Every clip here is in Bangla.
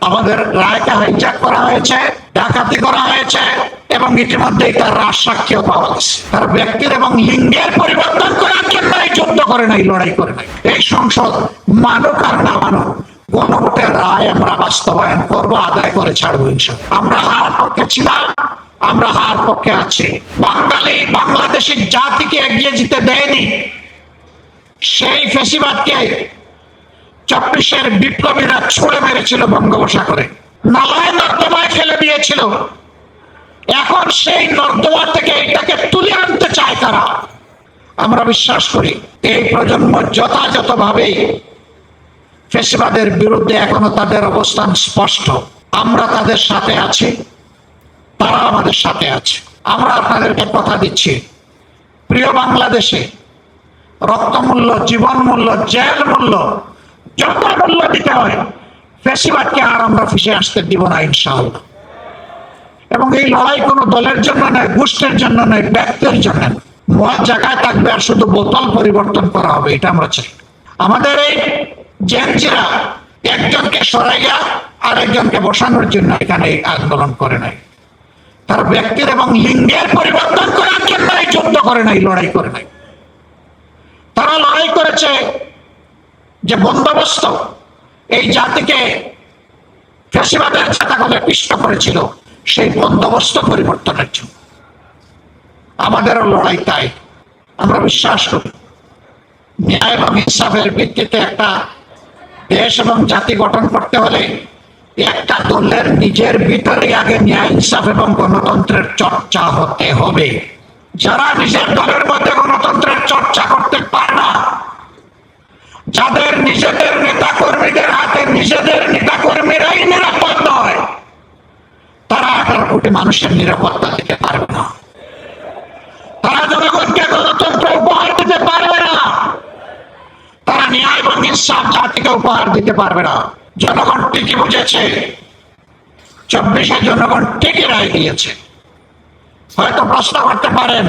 আমাদের রায়কে হাইজ্যাক করা হয়েছে, ডাকাতি করা হয়েছে এবং ইতিমধ্যেই তার রাজসাক্ষীও পাওয়া গেছে। তার ব্যক্তির এবং লিঙ্গের পরিবর্তন করার জন্য যুদ্ধ করে নাই, লড়াই করে নাই। এই সংসদ মানুক আর না মানুক, গণভোটের রায় আমরা বাস্তবায়ন করবো, আদায় করে ছাড়বো ইনশাআল্লাহ। আমরা হার পক্ষে ছিলাম, আমরা হার পক্ষে আছি। বাঙালি বাংলাদেশের জাতিকে এগিয়ে যেতে দেয়নি। সেই ফ্যাসিবাদকে 24-এর বিপ্লবীরা ছুড়ে মেরেছিল বঙ্গোপসাগরে, নালায় নর্দমায় ফেলে দিয়েছিল। এখন সেই নর্দমা থেকে এটাকে তুলে আনতে চায় তারা। আমরা বিশ্বাস করি এই প্রজন্ম যথাযথভাবে ফ্যাসিবাদের বিরুদ্ধে এখনো তাদের অবস্থান স্পষ্ট। আমরা তাদের সাথে আছি, তারা আমাদের সাথে আছে। আমরা আপনাদেরকে কথা দিচ্ছি, প্রিয় বাংলাদেশে রক্তমূল্য, জীবন মূল্য, জেল মূল্য, যত মূল্য দিতে হয়, ফ্যাসিবাদকে আর আমরা ফিসে আসতে দিব না ইনশাআল্লাহ। এবং এই লড়াই কোনো দলের জন্য নয়, গোষ্ঠীর জন্য নয়, ব্যক্তির জন্য। মদ জায়গায় থাকবে আর শুধু বোতল পরিবর্তন করা হবে, এটা আমরা চাই। আমাদের এই জেনজিরা একজনকে সরাইয়া আর একজনকে বসানোর জন্য এখানে আন্দোলন করে নাই। তার ব্যক্তির এবং লিঙ্গের পরিবর্তন করার জন্য যুদ্ধ করে নাই, লড়াই করে নাই। তারা লড়াই করেছে যে বন্দোবস্ত এই জাতিকে ফ্যাসিবাদের ছাতাকলে পিষ্ট করেছিল, সেই বন্দোবস্ত পরিবর্তনের জন্য। আমাদেরও লড়াই তাই। আমরা বিশ্বাস করি ন্যায় এবং ইনসাফের ভিত্তিতে একটা দেশ এবং জাতি গঠন করতে হলে একটা দলের নিজের ভিতরে আগে ন্যায় ইনসাফ এবং গণতন্ত্রের চর্চা হতে হবে। যারা নিজের দলের মধ্যে গণতন্ত্রের চর্চা করতে পারে না, যাদের নিজেদের নেতা কর্মীদের হাতে নিজেদের নেতা কর্মীরাই নিরাপদ নয়, তারা 18 কোটি মানুষের নিরাপত্তা দিতে পারবে না। তারা জনগণকে গণতন্ত্র উপহার দিতে পারবে না। তারা ন্যায় এবং ইনসাফ জাতিকে উপহার দিতে পারবে না। জনগণ ঠিকই বুঝেছে, 24-এ জনগণ ঠিকই রায় দিয়েছে। হয়তো প্রশ্ন করতে পারেন,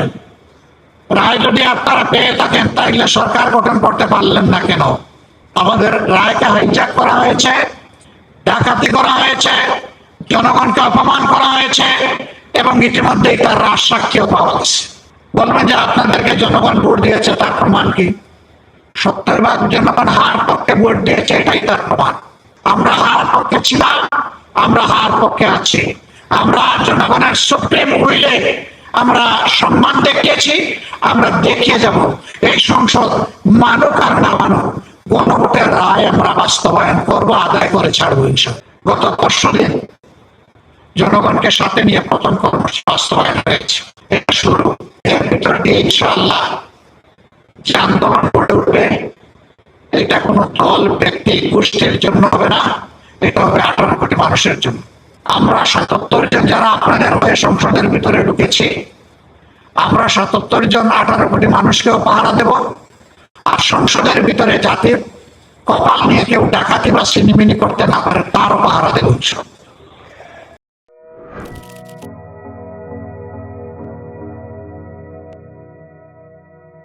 রায় যদি আপনারা পেয়ে থাকেন তাইলে সরকার গঠন করতে পারলেন না কেন? আমাদের রায়কে হাইজ্যাক করা হয়েছে, ডাকাতি করা হয়েছে, জনগণকে অপমান করা হয়েছে এবং ইতিমধ্যেই তার রাজসাক্ষীও পাওয়া গেছে। বলবেন যে আপনাদেরকে জনগণ ভোট দিয়েছে, তার প্রমাণ কি? 70% জনগণ হার পক্ষে ভোট দিয়েছে, এটাই তার প্রমাণ। আমরা হার পক্ষে ছিলাম, আমরা হার পক্ষে আছি। আমরা জনগণের সুপ্রিম উইলে আমরা সম্মান দেখিয়েছি, আমরা দেখিয়ে যাব। এই সংসদ মানুক আর না মানুক, গণভোটের রায় আমরা বাস্তবায়ন করবো, আদায় করে ছাড়বো ইনশাআল্লাহ। গত 10 দিন জনগণকে সাথে নিয়ে প্রথম কর্মসূচি বাস্তবায়ন হয়েছে। এটা শুরু। এর ভিতর দিয়ে ইনশাআল্লাহ যে আন্দোলন গড়ে উঠবে, এটা কোনো দল, ব্যক্তি, গোষ্ঠীর জন্য হবে না, এটা হবে 18 কোটি মানুষের জন্য। আমরা 77 জন যারা আপনাদের হয়ে সংসদের ভিতরে ঢুকেছি, আমরা 77 জন 18 কোটি মানুষকেও পাহারা দেব। আর সংসদের ভিতরে জাতির কপাল নিয়ে কেউ ডাকাতি বা সিনিমিনি করতে না পারে, তারও পাহারা দেব।